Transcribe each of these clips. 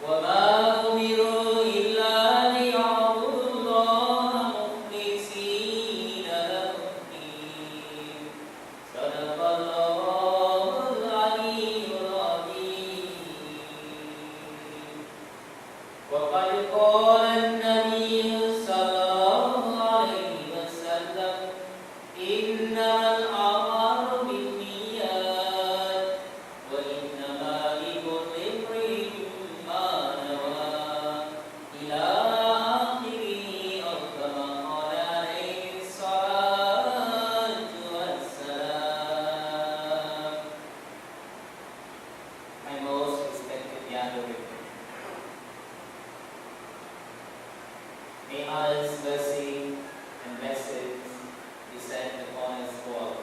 وَمَا أُمِرُوا إِلَّا لِيَعْبُدُوا اللَّهَ مُخْلِصِينَ لَهُ الدِّينَ صَدَقَ اللَّهُ الْعَلِيُّ الْعَظِيمُ. وَقَدْ قَالَ النَّبِيُّ صلى الله عليه وسلم إِنَّمَا الْأَعْمَالُ بِالنِّيَّاتِ وَإِنَّمَا لِكُلِّ امْرِئٍ مَّا نَوَىٰ إِلَى آخِرِهِ أَوْ كَمَا قَالَ عَلَيْهِ الصَّلَاةُ وَالسَّلَامُ. My most respected younger women, may Allah's mercy and blessings descend upon us all.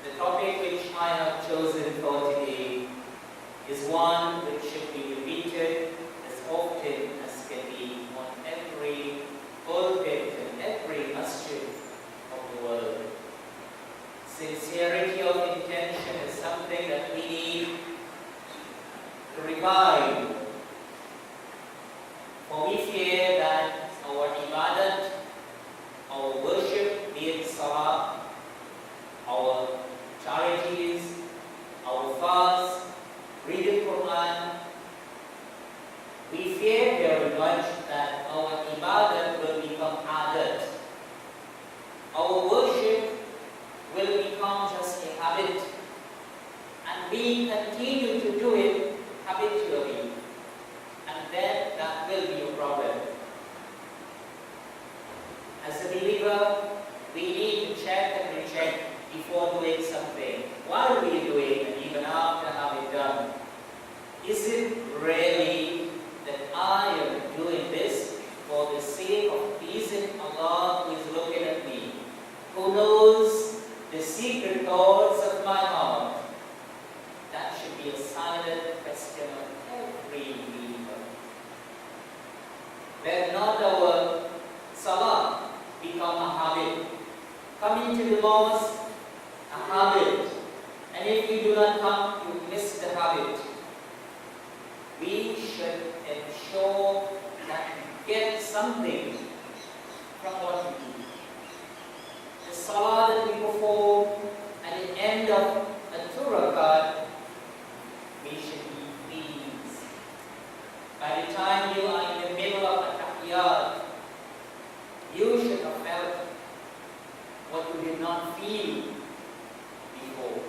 The topic which I have chosen for today is one which should be repeated as often as can be on every pulpit and every masjid of the world. Sincerity of intention is something that we need to revive. For we fear that our ibadat, our worship, be it salah, our charities, our fast, reading Quran, we fear very much that our ibadat will become adat. Our worship will become just a habit, and we continue to do it habitually, and then that will be a problem. As a believer, we need to check and recheck before doing something. Why are we doing, and even after having done? Is it really that I am doing this for the sake of pleasing Allah who is looking at me, who knows the secret thoughts of my heart? That should be a silent question of every believer. Let not our salah become a habit. Coming to the mosque, a habit. And if we do not come, you miss the habit. We should ensure that we get something from what we do. The salah that we perform at the end of a 2 rakat, we should be pleased. By the time you are in the middle of a tahiyyat, you should have felt what you did not feel before.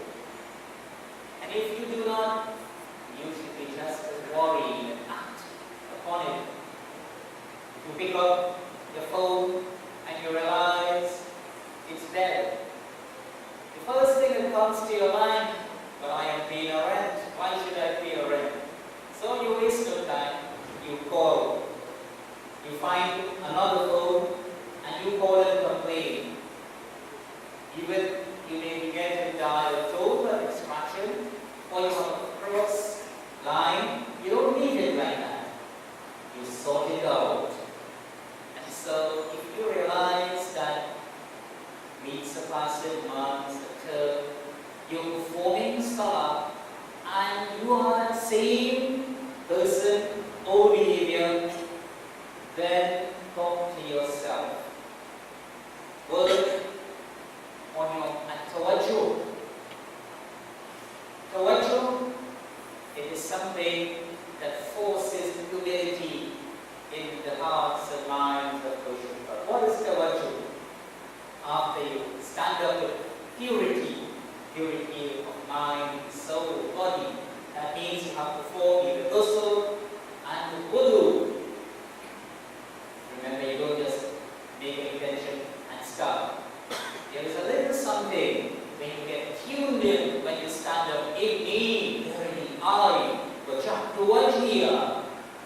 And if you do not, you should be just as worried and act upon it. You pick up your phone and you realize it's dead. The first thing that comes to your mind, but I am paying a rent. Why should I pay a rent? So you waste your time, you call. You find another phone and you call and complain. Even you may be getting dial tone extraction, or you have a cross line. You don't need it like that. You sort it out. And so if you realize that weeks are passing, months occur, you're performing salah, and you are the same person or behavior, then talk to yourself. Work on your tawajjuh. Tawajjuh, it is something that forces humility in the hearts and minds of worshippers. What is tawajjuh? After you stand up with purity of mind, soul, body, that means you have performed the ghusl and the wudu. Remember, you don't just make an intention and start. There is a little something when you get tuned in, when you stand up. Inni, verily I, wajjahtu wajhiya,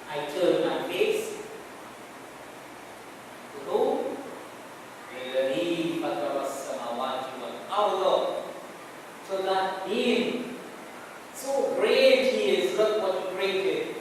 I turn my face to whom? Lilladhi fatara as-samawati wal arda, to that being. So great He is, look what He created.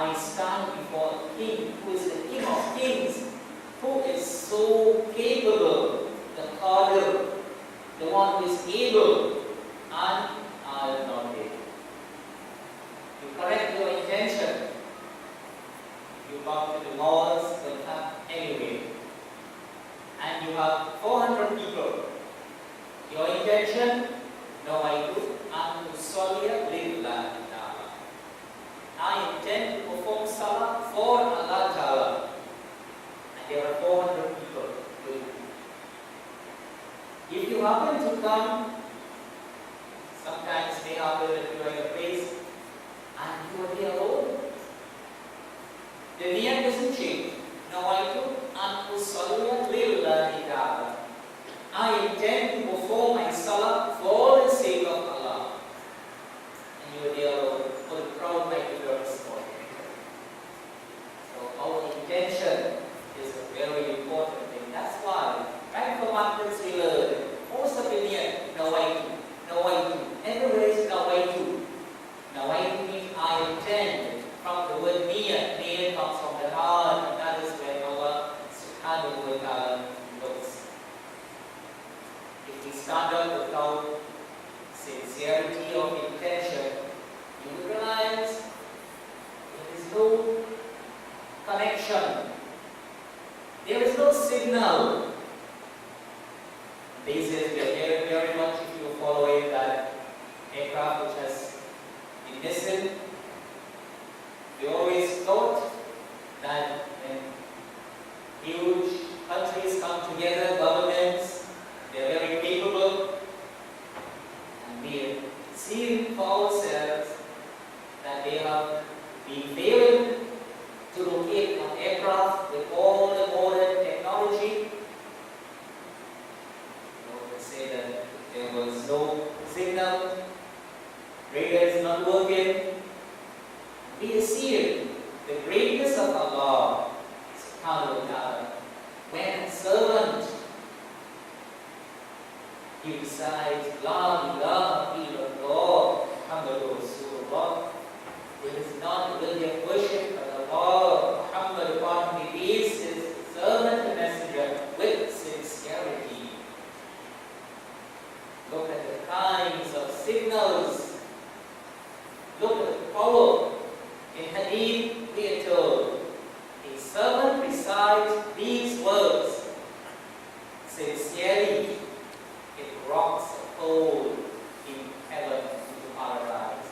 I stand before a king who is the king of kings, who is so capable, the Qadir, the one who is able, and I am not able. You correct your intention. You come to the laws will have anyway. And you have 400 people. Your intention, nawaitu an usalliya lillahi ta'ala. I intend to perform salah for Allah Ta'ala. And there are 400 people with you. If you happen to come, sometimes may happen that you are in a place and you are there alone. The niyat doesn't change. Nawaitu an usalliya lillahi ta'ala. I intend to perform my salah for the sake of Allah. And you are there alone. For the crowd might be very small. So our intention is a very important thing. That's why right from Markets we learn most of the niyat, nawaitu, nawaitu. Everywhere is nawaitu. Nawaitu means I intend. From the word niyat, niyat comes from the heart, and that is where Allah subhanahu wa ta'ala looks. If we stand up without sincerity of intention, you will realize there is no connection. There is no signal. These days we are hearing very much, if you follow it, that aircraft which has been missing. We always thought that when huge countries come together, governments, they are very capable, and we have seen for ourselves that they have been failing to locate an aircraft with all the modern technology. I would say that there was no signal, radar is not working. We see the greatness of Allah subhanahu wa ta'ala. When a servant he recites La ilaha illallah Muhammadur Rasulullah, there is none worthy of worship but Allah. Muhammad upon whom he is his servant and messenger with sincerity. Look at the kinds of signals. Look at the power. In Hadith, we are told, a servant recites these words sincerely, it rocks a hole in heaven into paradise.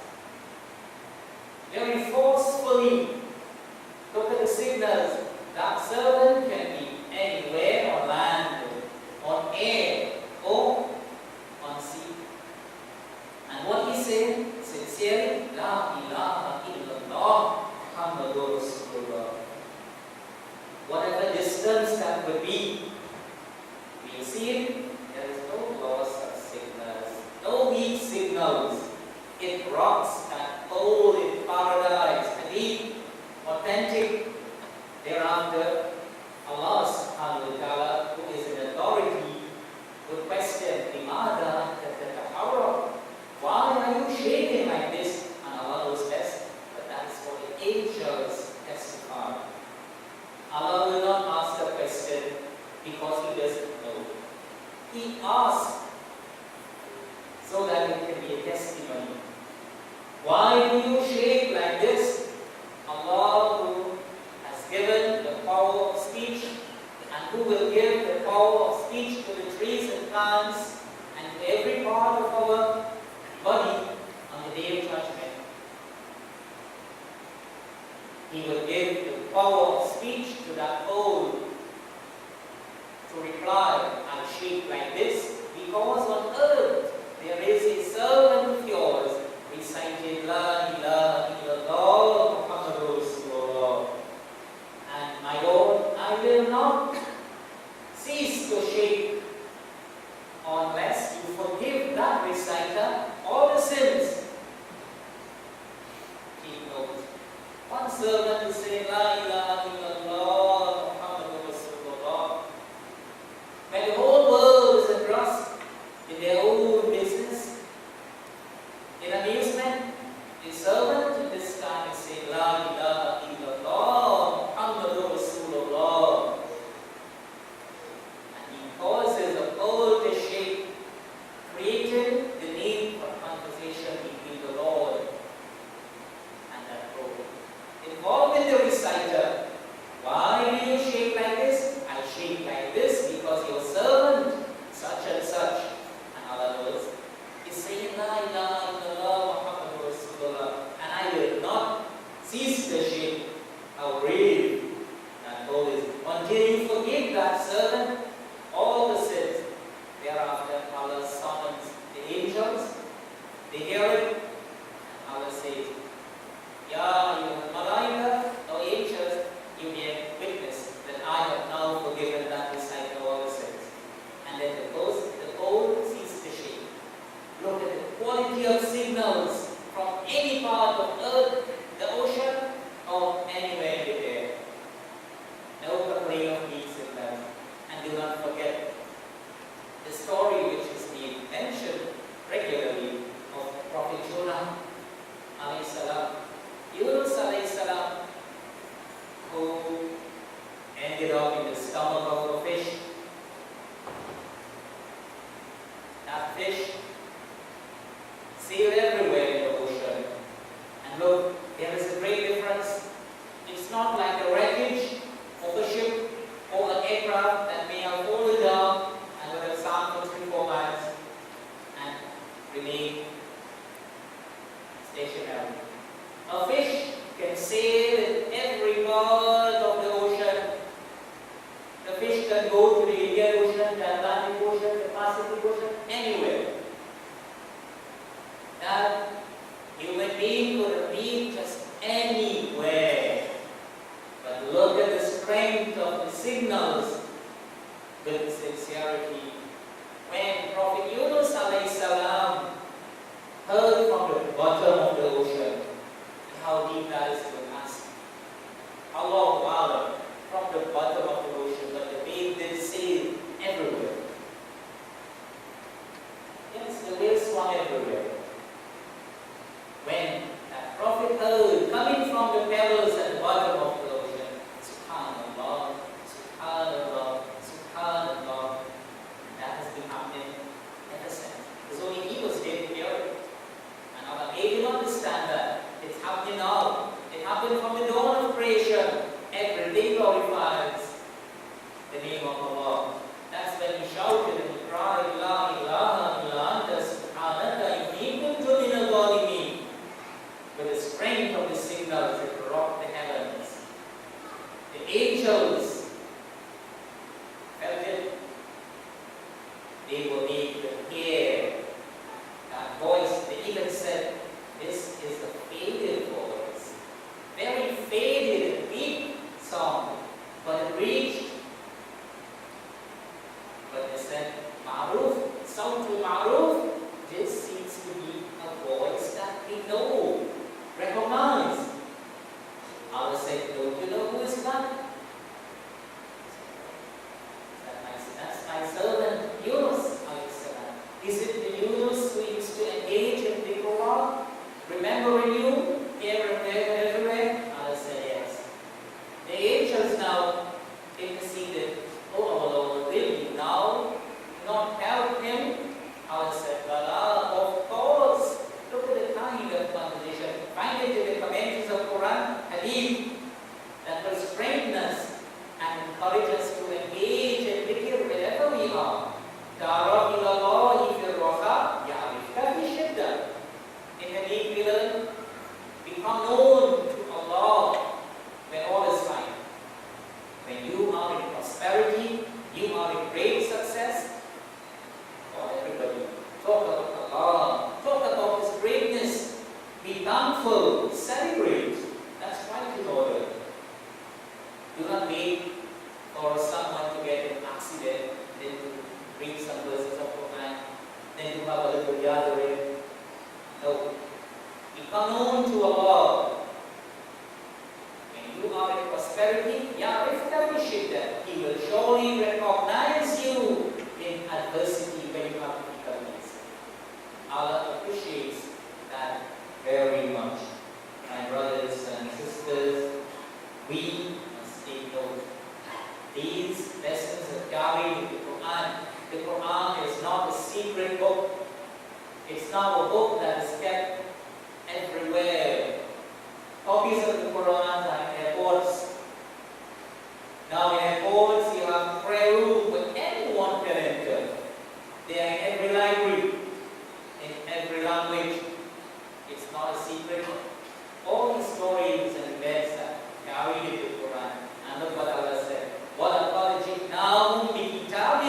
Very forcefully, look at the signals. That servant can be anywhere on land, on air, or on sea. And what he said, sincerely, La ilaha illallah Muhammadur Rasulullah. Whatever distance that would be, we see it, there is no loss of signals, no weak signals. It rocks that hole in paradise. Hadith, authentic. Thereafter, Allah subhanahu wa ta'ala, who is an authority, would question, Limada tatahawra? Why are you shaking like this? And Allah knows best, but that is what the angels testify. Allah will not ask the question because He doesn't know. He asks so that it can be a testimony. Why do you shake like this? Allah, who has given the power of speech and who will give the power of speech to the trees and plants and to every part of our body on the day of judgment. He will give the power of speech to that hole to reply and shake like this, because on earth there is a servant of yours reciting La ilaha illallah Muhammadur Rasulullah. And my Lord, I will not cease to shake unless you forgive that reciter all the sins. Take note. One servant is saying La ilaha illallah Muhammadur Rasulullah. When the whole world is engrossed in their own business, in amusement, the servant in this time is saying La ilaha La ilaha illallah Muhammadur Rasulullah, and I will not cease the shirk. How brave that God is. Until you forgive that servant all the sins. Thereafter, Allah summons the angels. They hear it. Allah says, Ya ayyuhal malaika, O angels, you bear witness that I have now forgiven that disciple all the sins. And then the cold ceases to shake. Look at the quality of signals from any part of earth, the ocean, or anywhere in the air. No complaint of peace in them. And do not forget the story which is being mentioned regularly of Prophet Jonah alayhi salam. Yunus alayhi salam, who ended up in the stomach of a fish. That fish sailed everywhere in the ocean. And look, there is a great difference. It's not like the wreckage of a ship or an aircraft that may have fallen down and would have sunk for 3-4 miles and remain stationary. A fish can sail in every part of the ocean. The fish can go to the Indian Ocean, the Atlantic Ocean, the Pacific Ocean, anywhere. That human being could have been just anywhere. But look at the strength of the signals with sincerity. When Prophet Yunus alayhi salam heard from the bottom of the ocean, and how deep that is to us. Allahu A'lam, from the bottom of the ocean, but the wave did sail everywhere. Yes, the waves swam everywhere. When that Prophet heard coming from the pebbles at the bottom of the ocean, Subhanallah, Subhanallah, Subhanallah, that has been happening ever since. Because only he was dead here. And Allah made him understand that it's happening now. It happened from the dawn of creation. Every day glorifies the name of Allah. That's when he shouted and he cried, La ilaha illa anta subhanaka inni kuntu minal zalimin. With the strength of the signals, it rocked the heavens. The angels felt it. They were made to hear that voice. They even said, this is a faded voice. Very faded and deep song. But it reached. But they said, Ma'ruf, Sawtul Ma'ruf, this seems to be a voice that we know, recognize. Allah said, don't you know who is that? That's my servant Yunus. Is it the Yunus who used to engage in the Quran? Remembering you here and there and everywhere? Allah said yes. The angels now interceded. Oh our Lord, will you now not help him? Allah said, Bala, of course. Look at the kind of conversation. Find it in the commentaries of Quran, Hadith, that will strengthen us and encourage us to engage in dhikr wherever we are. Ta'araf ila Allahi fil raha, ya'rifka fi shiddah. In Hadith we learn, become known to Allah when all is fine. When you are in prosperity, you are in great success. Oh, everybody, talk about Allah, talk about His greatness, be thankful, celebrate. That's right in order. Do not wait for someone to get in an accident, then to read some verses of Quran, then to have a little gathering. No. Become known to Allah. When you are in prosperity, ya'rifka bi shiddah. He will surely recognize you in adversity when you have difficulties. Allah appreciates that very much. My brothers and sisters, we must take note. These lessons are carried in the Quran. The Quran is not a secret book. It's not a book that is kept everywhere. Copies of the Quran are in airports. Now in airports you have prayer room where anyone can enter. They are in every library, in every every language. It's not a secret. All the stories and events are carried in the Quran. And look what Allah said. وَلَقَدْ جِئْنَاهُمْ بِكِتَابٍ.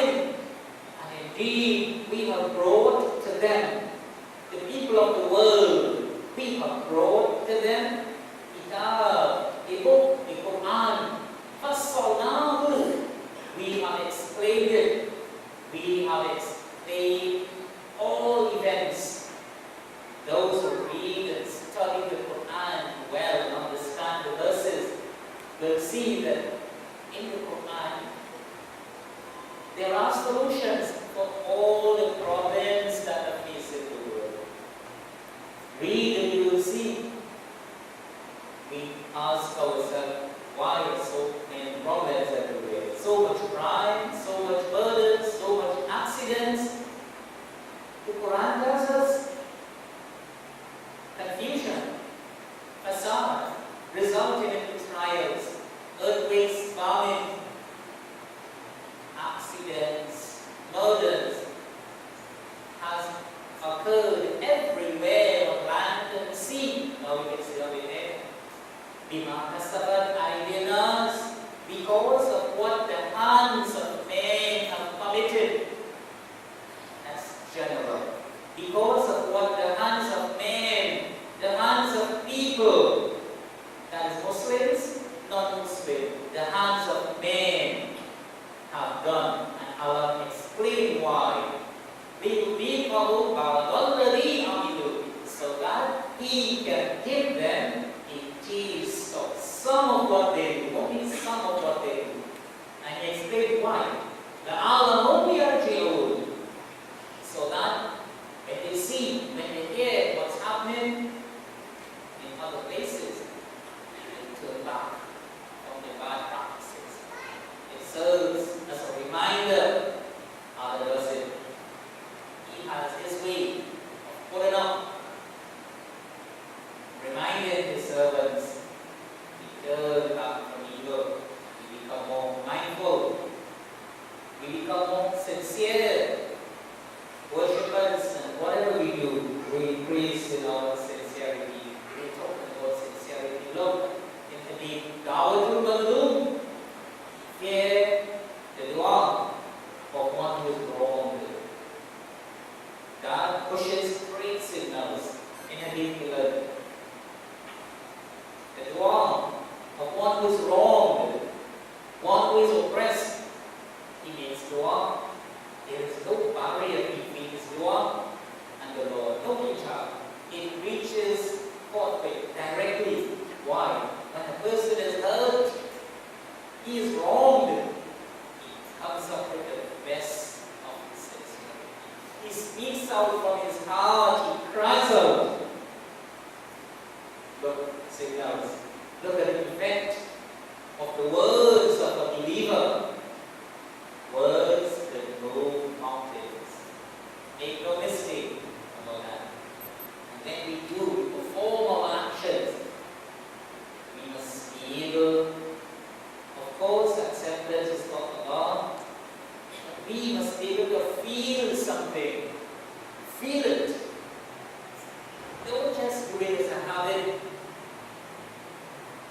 And indeed, we have brought to them, the people of the world, we have brought to them kitab, a book, the Quran. فَصَّلْنَاهُ. We have explained it. We have explained all events. Those who read and study the Quran well and understand the verses will see that in the Quran there are solutions for all the problems that are facing the world. Read and you will see. We ask ourselves, why are so many problems everywhere? So much crime, so much burden, so much accidents. The Quran tells us confusion, facade, resulting in trials, earthquakes, famine, accidents, murders has occurred everywhere on land and sea. Now we can see over there. Bima kasabat aydinas, because of what the hands of men have committed. That's general. Because of what the hands of men, the hands of people, that is Muslims, non-Muslim, the hands of men have done. And Allah explained why. لِيُذِيقَهُ بَعْضَ الَّذِي عَمِلُوا, so that He can give them a taste of some of what they do, only some of what they do. And He explained why. لَعَلَّهُمْ يَرْجِعُونَ, so that when they see, when they hear what's happening in other places, they turn back from their bad practices. It serves as a reminder. Allah does it. He has His way of putting up, reminding His servants, we turn back from evil, we become more mindful, we become more sincere worshippers, and whatever we do, we increase in our sincerity. We're talking about sincerity. Look, in the Dawatul Mazlum, fear the dua of one who is wronged. God pushes great signals in Hadith 11. The dua of one who is wronged, one who is oppressed, he makes dua. There is no barrier between his dua and the Lord, no hijab. It reaches forthwith, directly. Why? When a person is hurt, he is wronged, he comes up with the best of his sincerity. He speaks out from his heart, he cries out. Look, signals. Look at the effect of the words of a believer. Words that move mountains. Make no mistake about that. And when we do perform our actions, we must be able, of course, acceptance is from Allah, but we must be able to feel something. Feel it. Don't just do it as a habit,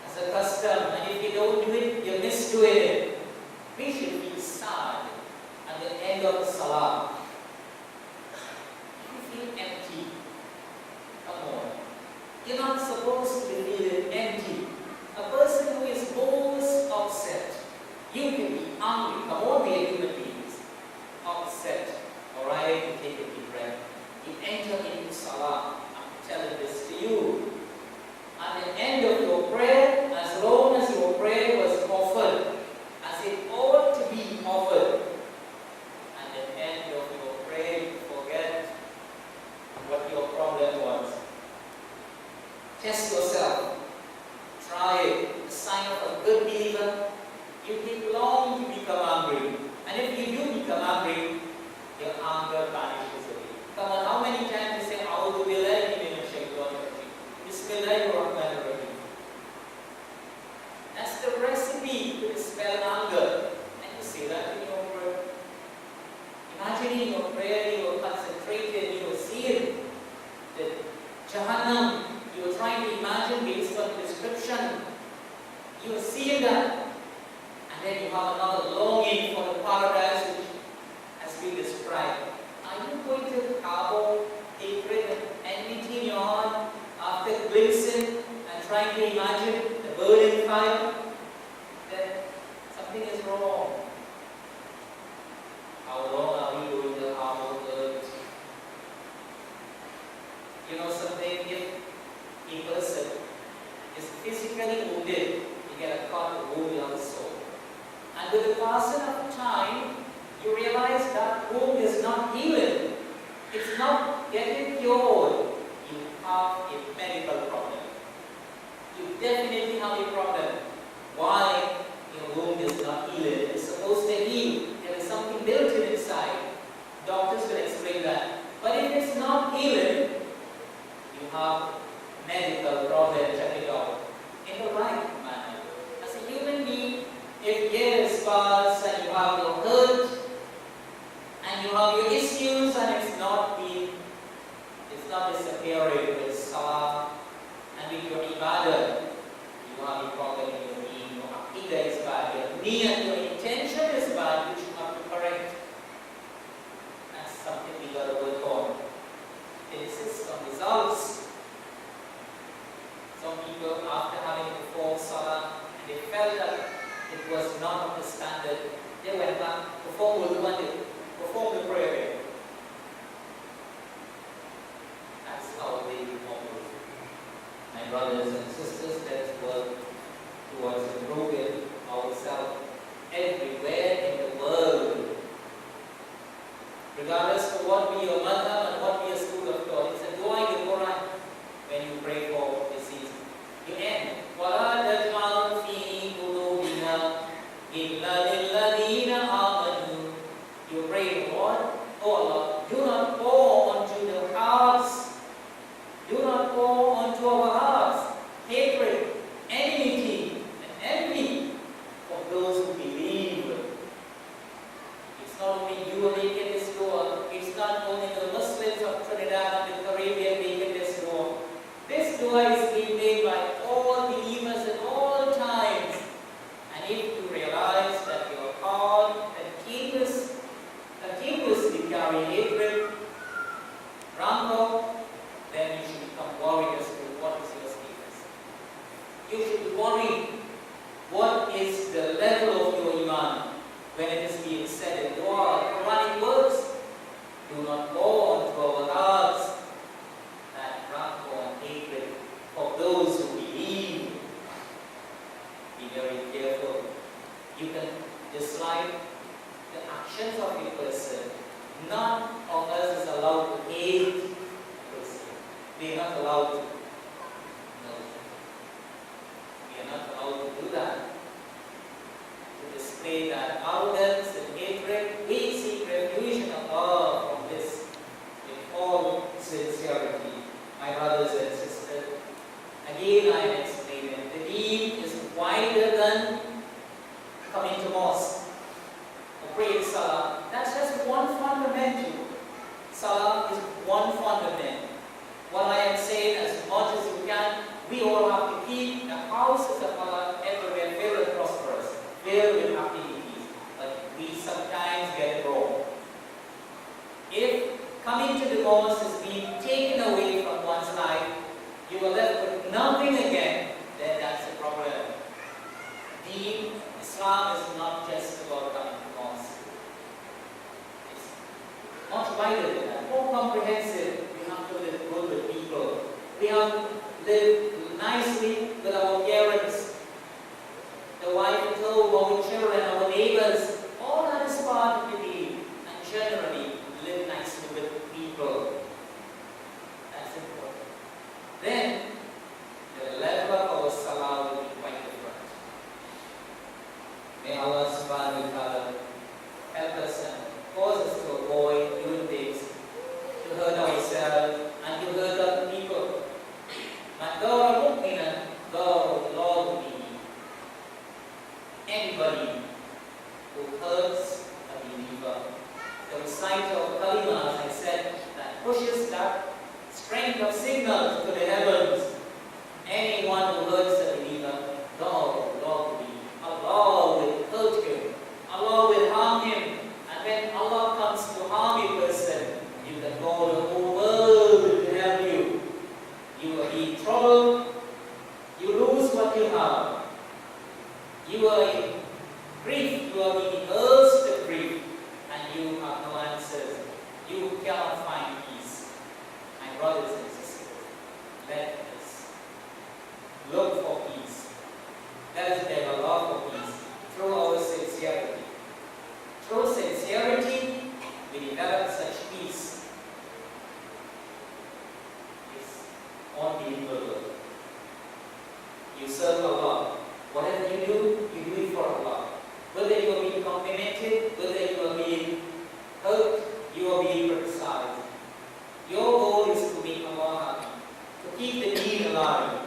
as a custom, and if you don't do it, you miss doing it. We should feel sad at the end of the salah. You feel empty. Come on. You're not supposed to be feeling empty. A person who is most upset, you can be angry. Come on, we are human beings. Upset. Alright, you take a deep breath. You enter into salah. I'm telling this to you. At the end of your prayer, as long as your prayer was offered, as it ought to be offered, at the end of your prayer, you forget what your problem was. Test yourself. Try it. The sign of a good believer, you take long to become angry. And if you do become angry, your anger vanishes away. Come on, how many times you say, A'udhu billahi minash shaitanir rajim. Bismillahirrahmanirrahim. That's the recipe to dispel anger. And you say that in your prayer. Imagine in your prayer, you are concentrated, you are seeing. Jahannam, you are trying to imagine based on description. You are seeing that. And then you have another longing for the paradise which has been described. Are you going to harbor hatred and enmity in your heart after glimpsing and trying to imagine the burning fire? Then something is wrong. How long are we going to harbor hurt? You know something, if a person is physically wounded, you get a cut wound on the soul. And with the passing of time, you realize that wound is not healing. It's not getting cured. You have a medical problem. You definitely have a problem. Why your wound is not healing? It's supposed to heal. There is something built in inside. Doctors will explain that. But if it's not healing, you have medical problem. Check it out. In the right manner. As a human being, if years pass and you have your hurt and you have your issues and it's not disappearing with salah and with your ibadah, you have a problem in your deen, your aqidah is bad, your niyyah, your intention is bad, which you have to correct. That's something we got to work on. It insists on results. Some people, after having performed salah, and they felt that it was not up to standard, they went back, perform the prayer again. That's how they operate. My brothers and sisters, let's work towards improving ourselves everywhere in the world. Regardless of what be your madhab and what be your school of thought, it's a dua in the Quran when you pray for disease. You end. وَلَا تَجْعَلْ فِي قُلُوبِنَا إِلَّا لِلَّذِينَ آمَنُوا. You pray, Lord, oh Allah, do not pour onto the hearts, do not pour onto our hearts hatred, enmity, and envy of those who believe. It's not only you are making this dua, it's not only the Muslims of Trinidad and the Caribbean making this dua. This dua is being made by all believers at all times. And if you realize that your heart continuously carry hatred, rancor, then you should become worried as to what is your status. You should worry what is the level of your iman when it is being said in dua. Quranic words, do not go onto our hearts that rancor and hatred of those who believe. Be very careful. You can dislike the actions of a person. None of us is allowed to hate a person. We are not allowed to. No. We are not allowed to do that. To display that arrogance and hatred, we seek refuge in Allah from this in all sincerity. My brothers and sisters, again I am explaining, the deen is wider than coming to mosque or praying salah. That's just one fundamental. Salah is one fundament. What I am saying, as much as you can, we all have to keep the houses of Allah everywhere filled and prosperous, filled with activities. But we sometimes get it wrong. If coming to the mosque is being taken away from one's life, you are left with nothing again, then that's the problem. Deen, Islam is not just about coming to mosque. It's much wider than that, more comprehensive. We have to live good with people. We have to live nicely with our parents, the wife and our children, our neighbors. All that is part of the deen. And generally, live nicely with people. That's important. Then, the level of our salah will be quite different. May Allah subhanahu wa ta'ala help us and cause us to avoid doing things to hurt ourselves and to hurt other people. Man dara mu'minan sending of signals to the heavens. Anyone who hurts a believer, Lord Allah will hurt him. Allah will harm him. And when Allah comes to harm a person, you can call the whole world to help you. You will be in trouble. You lose what you have. You are in grief. You are being immersed in grief. And you have no answers. You cannot find peace. My brothers and sisters, let us look for peace. Let us beg Allah for peace through our sincerity. Through sincerity, we develop such peace. It's unbelievable. You serve Allah. Whatever you do it for Allah. Whether you are being complimented, whether you are being hurt, you are being criticized. Your goal is to make Allah happy, to keep the deen alive.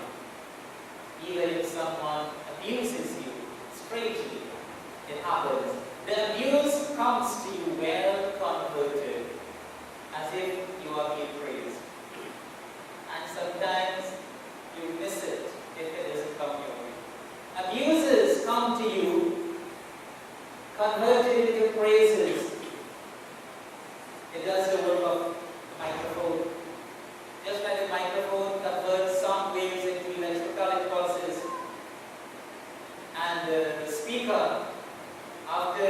Even if someone abuses you, strangely, it happens. The abuse comes to you well converted, as if you are being praised. And sometimes you miss it if it doesn't come your way. Abuses come to you converted into praises. It does the work of the microphone. Just like the microphone converts sound waves into electrical impulses, and the speaker, after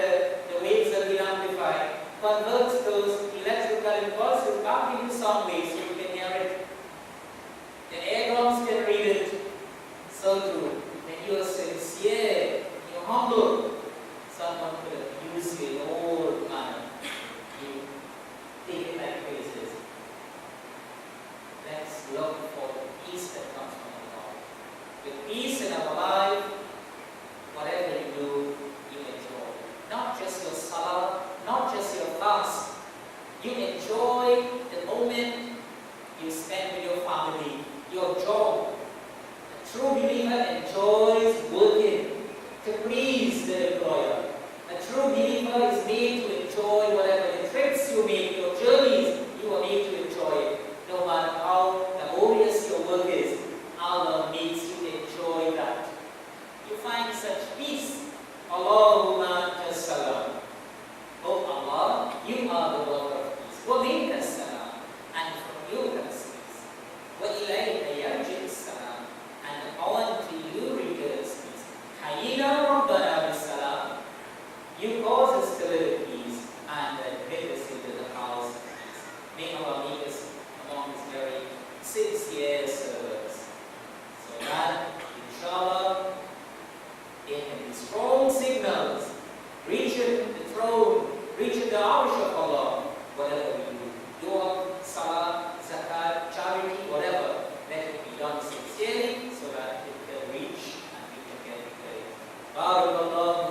the waves have been amplified, converts those electrical impulses back into sound waves so you can hear it. The air drums can read it. So too, when you are sincere, you are humble, someone could abuse you in all manner. You take it like praises. Let's look for the peace that comes from Allah. With peace in our life, whatever you do, you enjoy. Not just your salah, not just your fast. You enjoy the moment you spend with your family, your job. A true believer enjoys working to please the employer. A true believer is made to enjoy whatever the trips you make, your journeys, you are made to enjoy it. No matter how laborious your work is, Allah makes you enjoy that. You find such peace. Allahumma salam. Oh Allah, you are the Lord of peace. Wa minka salam. And from you comes peace. Wa ilayka yarji salam. And on to you returns peace. Hayyina rabbana bisalam. You cause us to live in peace and admit us into the house of peace. May Allah make us among His very sincere servants. So that, inshallah, there can be strong signals reaching the throne, reaching the arsh of Allah, whatever we do. Dua, salah, zakat, charity, whatever, let it be done sincerely so that it can reach and we can get it. Barakallah.